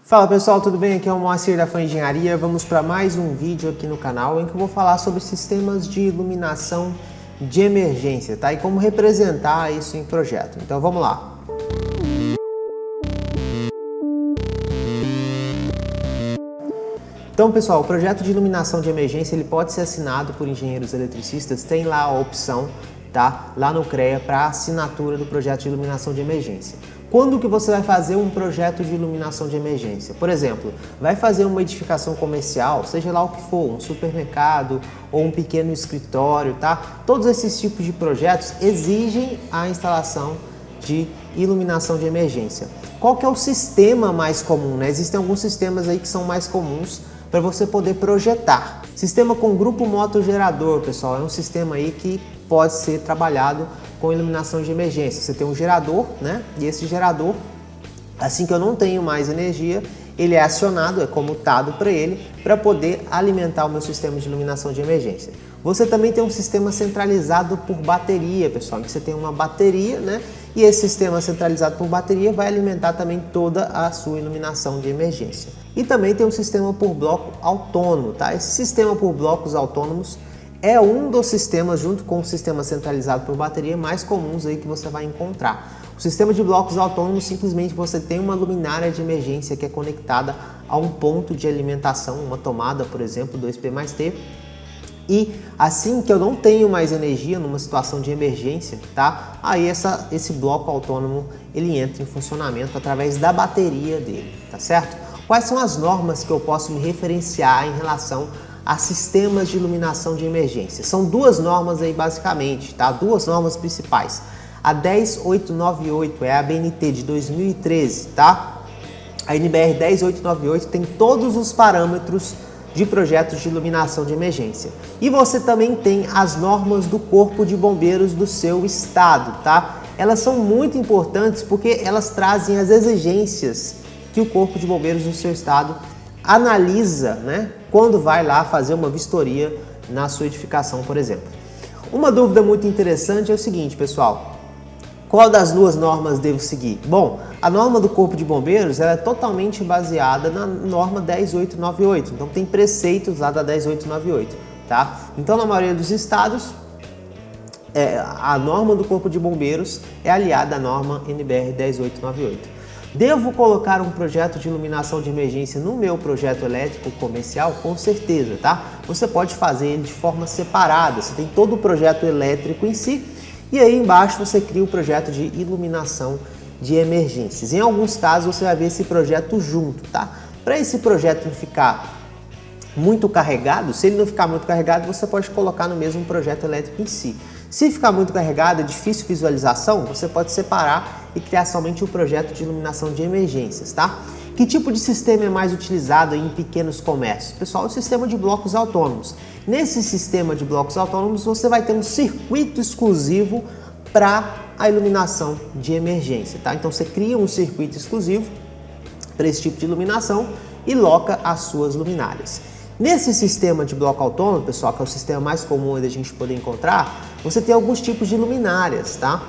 Fala pessoal, tudo bem? Aqui é o Moacir da Fan Engenharia. Vamos para mais um vídeo aqui no canal em que eu vou falar sobre sistemas de iluminação de emergência, tá? E como representar isso em projeto. Então vamos lá. Então pessoal, o projeto de iluminação de emergência ele pode ser assinado por engenheiros eletricistas, tem lá a opção, tá? Lá no CREA para assinatura do projeto de iluminação de emergência. Quando que você vai fazer um projeto de iluminação de emergência? Por exemplo, vai fazer uma edificação comercial, seja lá o que for, um supermercado ou um pequeno escritório, tá? Todos esses tipos de projetos exigem a instalação de iluminação de emergência. Qual que é o sistema mais comum, né? Existem alguns sistemas aí que são mais comuns para você poder projetar. Sistema com grupo motogerador, pessoal, é um sistema aí que pode ser trabalhado com iluminação de emergência. Você tem um gerador, né? E esse gerador, assim que eu não tenho mais energia, ele é acionado, é comutado para ele, para poder alimentar o meu sistema de iluminação de emergência. Você também tem um sistema centralizado por bateria, pessoal, que você tem uma bateria, né? E esse sistema centralizado por bateria vai alimentar também toda a sua iluminação de emergência. E também tem um sistema por bloco autônomo, tá? Esse sistema por blocos autônomos é um dos sistemas, junto com o sistema centralizado por bateria, mais comuns aí que você vai encontrar. O sistema de blocos autônomos, simplesmente você tem uma luminária de emergência que é conectada a um ponto de alimentação, uma tomada, por exemplo, 2P+T. E assim que eu não tenho mais energia numa situação de emergência, tá? Aí esse bloco autônomo ele entra em funcionamento através da bateria dele, tá certo? Quais são as normas que eu posso me referenciar em relação a sistemas de iluminação de emergência? São duas normas aí basicamente, tá? Duas normas principais. A 10898 é a ABNT de 2013, tá? A NBR 10898 tem todos os parâmetros de projetos de iluminação de emergência. E você também tem as normas do Corpo de Bombeiros do seu estado, tá? Elas são muito importantes porque elas trazem as exigências que o Corpo de Bombeiros do seu estado analisa, né, quando vai lá fazer uma vistoria na sua edificação, por exemplo. Uma dúvida muito interessante é o seguinte, pessoal: qual das duas normas devo seguir? Bom, a norma do Corpo de Bombeiros ela é totalmente baseada na norma 10898, então tem preceitos lá da 10898, tá? Então, na maioria dos estados, a norma do Corpo de Bombeiros é aliada à norma NBR 10898. Devo colocar um projeto de iluminação de emergência no meu projeto elétrico comercial? Com certeza, tá? Você pode fazer ele de forma separada, você tem todo o projeto elétrico em si, e aí embaixo você cria o projeto de iluminação de emergências. Em alguns casos você vai ver esse projeto junto, tá? Para esse projeto não ficar muito carregado, se ele não ficar muito carregado, você pode colocar no mesmo projeto elétrico em si. Se ficar muito carregado, é difícil visualização, você pode separar e criar somente o projeto de iluminação de emergências, tá? Que tipo de sistema é mais utilizado em pequenos comércios? Pessoal, o sistema de blocos autônomos. Nesse sistema de blocos autônomos, você vai ter um circuito exclusivo para a iluminação de emergência, tá? Então, você cria um circuito exclusivo para esse tipo de iluminação e loca as suas luminárias. Nesse sistema de bloco autônomo, pessoal, que é o sistema mais comum da gente poder encontrar, você tem alguns tipos de luminárias, tá?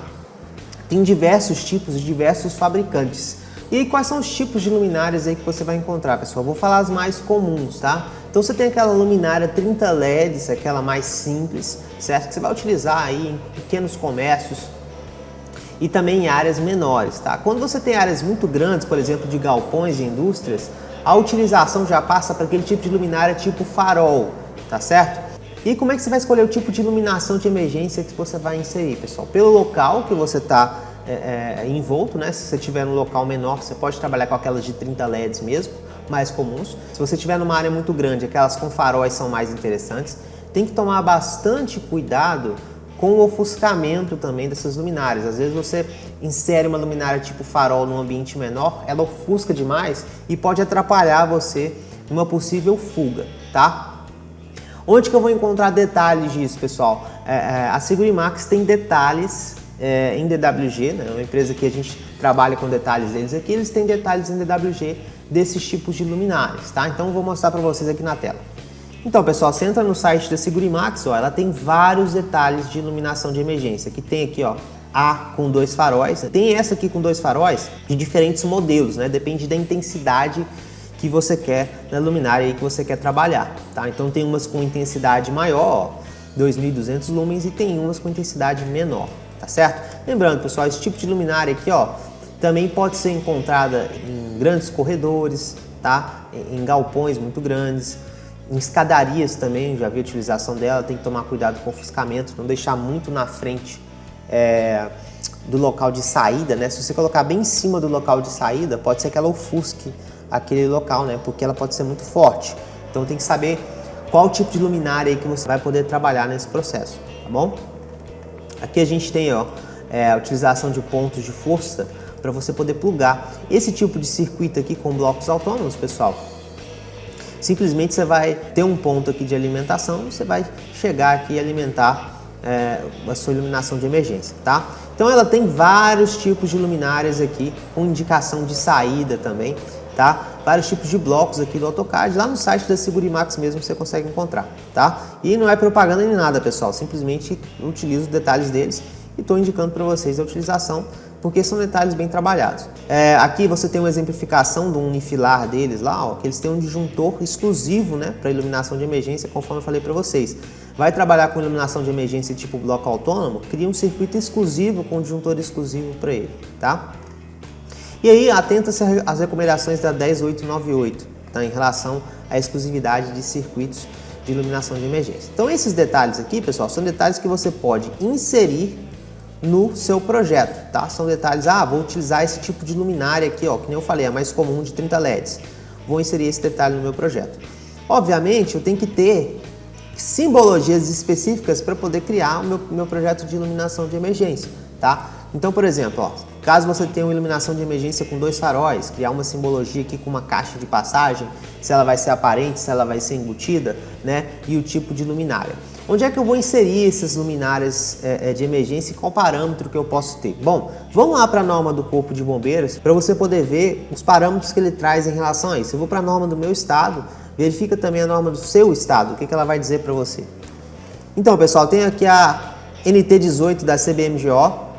Tem diversos tipos e diversos fabricantes. E aí, quais são os tipos de luminárias aí que você vai encontrar, pessoal? Vou falar as mais comuns, tá? Então você tem aquela luminária 30 LEDs, aquela mais simples, certo? Que você vai utilizar aí em pequenos comércios e também em áreas menores, tá? Quando você tem áreas muito grandes, por exemplo, de galpões e indústrias, a utilização já passa para aquele tipo de luminária tipo farol, tá certo? E como é que você vai escolher o tipo de iluminação de emergência que você vai inserir, pessoal? Pelo local que você está envolto, né? Se você estiver num local menor, você pode trabalhar com aquelas de 30 LEDs mesmo, mais comuns. Se você estiver numa área muito grande, aquelas com faróis são mais interessantes. Tem que tomar bastante cuidado com o ofuscamento também dessas luminárias. Às vezes você insere uma luminária tipo farol num ambiente menor, ela ofusca demais e pode atrapalhar você numa possível fuga, tá? Onde que eu vou encontrar detalhes disso, pessoal? A Segurimax tem detalhes em DWG, né? É uma empresa que a gente trabalha com detalhes deles aqui, eles têm detalhes em DWG desses tipos de luminárias, tá? Então eu vou mostrar para vocês aqui na tela. Então, pessoal, você entra no site da Segurimax, ó, ela tem vários detalhes de iluminação de emergência. Que tem aqui, ó, A com 2 faróis. Tem essa aqui com 2 faróis de diferentes modelos, né? Depende da intensidade que você quer, na luminária aí que você quer trabalhar, tá? Então tem umas com intensidade maior, 2.200 lumens, e tem umas com intensidade menor, tá certo? Lembrando, pessoal, esse tipo de luminária aqui, ó, também pode ser encontrada em grandes corredores, tá? Em galpões muito grandes, em escadarias também, já vi a utilização dela. Tem que tomar cuidado com o ofuscamento, não deixar muito na frente do local de saída, né? Se você colocar bem em cima do local de saída, pode ser que ela ofusque aquele local, né? Porque ela pode ser muito forte. Então tem que saber qual tipo de luminária aí que você vai poder trabalhar nesse processo, tá bom? Aqui a gente tem, ó, a utilização de pontos de força para você poder plugar esse tipo de circuito aqui com blocos autônomos, pessoal. Simplesmente você vai ter um ponto aqui de alimentação, você vai chegar aqui e alimentar a sua iluminação de emergência, tá? Então ela tem vários tipos de luminárias aqui, com indicação de saída também, tá? Vários tipos de blocos aqui do AutoCAD, lá no site da Segurimax mesmo você consegue encontrar, tá? E não é propaganda nem nada, pessoal, simplesmente utilizo os detalhes deles e estou indicando para vocês a utilização, porque são detalhes bem trabalhados. Aqui você tem uma exemplificação do unifilar deles lá, ó, que eles têm um disjuntor exclusivo, né, para iluminação de emergência, conforme eu falei para vocês. Vai trabalhar com iluminação de emergência tipo bloco autônomo, cria um circuito exclusivo com um disjuntor exclusivo para ele, tá? E aí, atenta-se às recomendações da 10898, tá, em relação à exclusividade de circuitos de iluminação de emergência. Então esses detalhes aqui, pessoal, são detalhes que você pode inserir no seu projeto, tá? São detalhes, vou utilizar esse tipo de luminária aqui, ó, que nem eu falei, é mais comum, de 30 LEDs. Vou inserir esse detalhe no meu projeto. Obviamente, eu tenho que ter simbologias específicas para poder criar o meu projeto de iluminação de emergência, tá? Então, por exemplo, ó, caso você tenha uma iluminação de emergência com 2 faróis, criar uma simbologia aqui com uma caixa de passagem, se ela vai ser aparente, se ela vai ser embutida, né? E o tipo de luminária. Onde é que eu vou inserir essas luminárias de emergência e qual parâmetro que eu posso ter? Bom, vamos lá para a norma do Corpo de Bombeiros para você poder ver os parâmetros que ele traz em relação a isso. Eu vou para a norma do meu estado, verifica também a norma do seu estado, o que ela vai dizer para você. Então, pessoal, tem aqui a NT18 da CBMGO,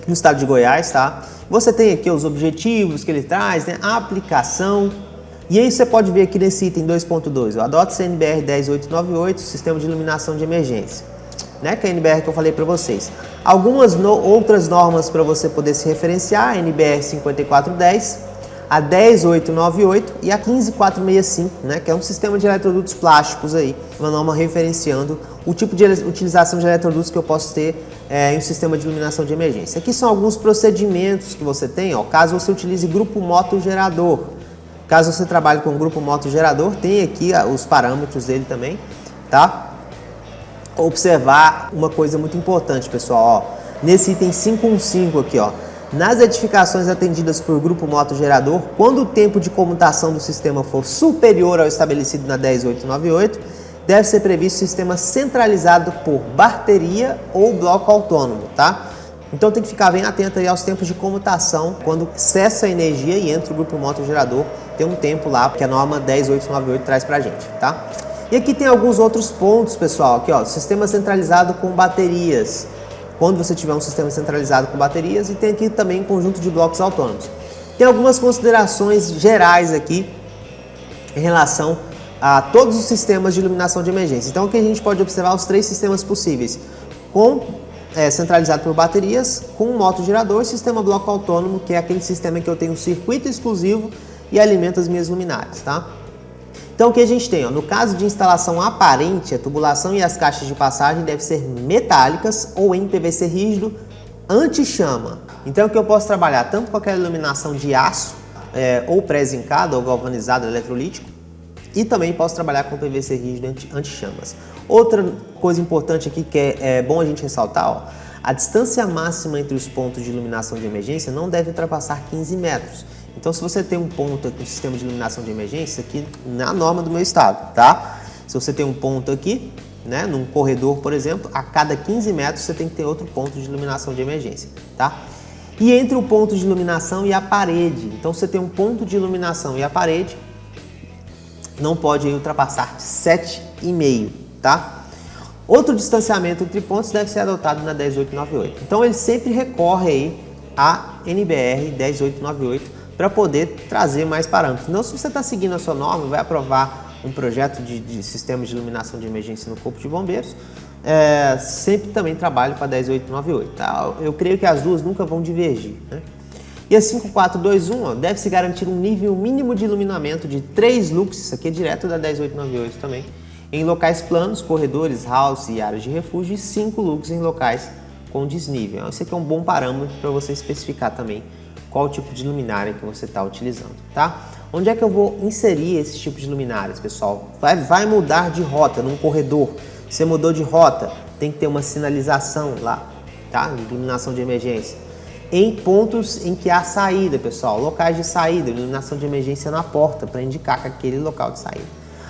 no estado de Goiás, tá? Você tem aqui os objetivos que ele traz, né? A aplicação. E aí você pode ver aqui nesse item 2.2, adote CNBR 10898, sistema de iluminação de emergência, né? Que é a NBR que eu falei para vocês. Algumas outras normas para você poder se referenciar, a NBR 5410, a 10898 e a 15465, né? Que é um sistema de eletrodutos plásticos aí, uma norma referenciando o tipo de utilização de eletrodutos que eu posso ter em um sistema de iluminação de emergência. Aqui são alguns procedimentos que você tem, ó, caso você utilize grupo motogerador. Caso você trabalhe com o grupo motogerador, tem aqui os parâmetros dele também, tá? Observar uma coisa muito importante, pessoal, ó, nesse item 515 aqui, ó, nas edificações atendidas por grupo motogerador, quando o tempo de comutação do sistema for superior ao estabelecido na 10898, deve ser previsto sistema centralizado por bateria ou bloco autônomo, tá? Então tem que ficar bem atento aí aos tempos de comutação, quando cessa a energia e entra o grupo motogerador, tem um tempo lá que a norma 10898 traz pra gente, tá? E aqui tem alguns outros pontos, pessoal, aqui ó, sistema centralizado com baterias, quando você tiver um sistema centralizado com baterias, e tem aqui também um conjunto de blocos autônomos. Tem algumas considerações gerais aqui em relação a todos os sistemas de iluminação de emergência. Então aqui a gente pode observar os 3 sistemas possíveis, centralizado por baterias, com um motogerador e sistema bloco autônomo, que é aquele sistema que eu tenho um circuito exclusivo e alimenta as minhas luminárias, tá? Então o que a gente tem, ó, no caso de instalação aparente, a tubulação e as caixas de passagem devem ser metálicas ou em PVC rígido anti-chama. Então o que eu posso trabalhar tanto com aquela iluminação de aço ou pré-zincado ou galvanizado eletrolítico, e também posso trabalhar com PVC rígido anti-chamas. Outra coisa importante aqui que é bom a gente ressaltar, ó, a distância máxima entre os pontos de iluminação de emergência não deve ultrapassar 15 metros. Então, se você tem um ponto aqui no sistema de iluminação de emergência, aqui na norma do meu estado, tá? Se você tem um ponto aqui, né, num corredor, por exemplo, a cada 15 metros você tem que ter outro ponto de iluminação de emergência, tá? E entre o ponto de iluminação e a parede, então você tem um ponto de iluminação e a parede, não pode ultrapassar 7,5, tá? Outro distanciamento entre pontos deve ser adotado na 10898. Então ele sempre recorre aí a NBR 10898 para poder trazer mais parâmetros. Então, se você está seguindo a sua norma, vai aprovar um projeto de sistema de iluminação de emergência no Corpo de Bombeiros, sempre também trabalho para a 10898. Tá? Eu creio que as duas nunca vão divergir, né? E a 5421 deve-se garantir um nível mínimo de iluminamento de 3 lux, isso aqui é direto da 10898 também, em locais planos, corredores, halls e áreas de refúgio, e 5 lux em locais com desnível. Esse aqui é um bom parâmetro para você especificar também qual tipo de luminária que você está utilizando, tá? Onde é que eu vou inserir esse tipo de luminárias, pessoal? Vai mudar de rota num corredor. Você mudou de rota, tem que ter uma sinalização lá, tá? De iluminação de emergência. Em pontos em que há saída, pessoal, locais de saída, iluminação de emergência na porta, para indicar aquele local de saída.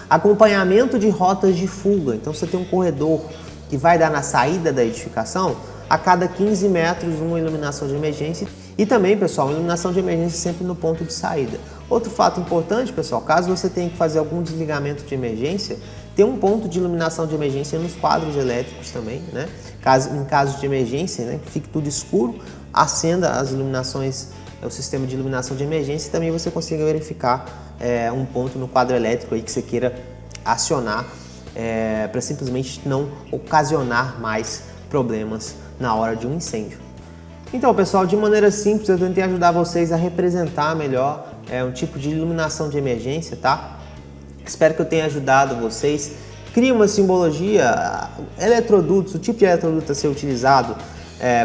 Acompanhamento de rotas de fuga, então você tem um corredor que vai dar na saída da edificação, a cada 15 metros uma iluminação de emergência. E também, pessoal, iluminação de emergência sempre no ponto de saída. Outro fato importante, pessoal, caso você tenha que fazer algum desligamento de emergência, ter um ponto de iluminação de emergência nos quadros elétricos também, né? Em caso de emergência, né, que fique tudo escuro, acenda as iluminações, o sistema de iluminação de emergência, e também você consiga verificar um ponto no quadro elétrico aí que você queira acionar para simplesmente não ocasionar mais problemas na hora de um incêndio. Então, pessoal, de maneira simples eu tentei ajudar vocês a representar melhor um tipo de iluminação de emergência, tá? Espero que eu tenha ajudado vocês. Cria uma simbologia, eletrodutos, o tipo de eletroduto a ser utilizado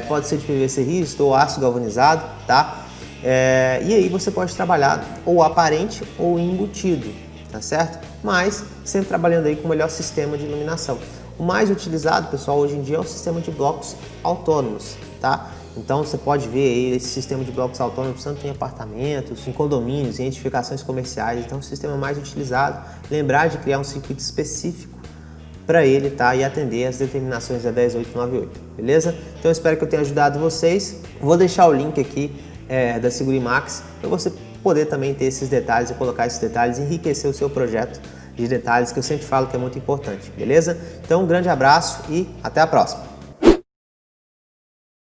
pode ser de PVC rígido ou aço galvanizado, tá? E aí você pode trabalhar ou aparente ou embutido, tá certo? Mas sempre trabalhando aí com o melhor sistema de iluminação. O mais utilizado, pessoal, hoje em dia é o sistema de blocos autônomos, tá? Então você pode ver aí esse sistema de blocos autônomos tanto em apartamentos, em condomínios, em edificações comerciais. Então é o sistema mais utilizado. Lembrar de criar um circuito específico para ele, tá? E atender as determinações da 10898, beleza? Então eu espero que eu tenha ajudado vocês. Vou deixar o link aqui da Segurimax para você poder também ter esses detalhes e colocar esses detalhes, enriquecer o seu projeto de detalhes, que eu sempre falo que é muito importante, beleza? Então um grande abraço e até a próxima!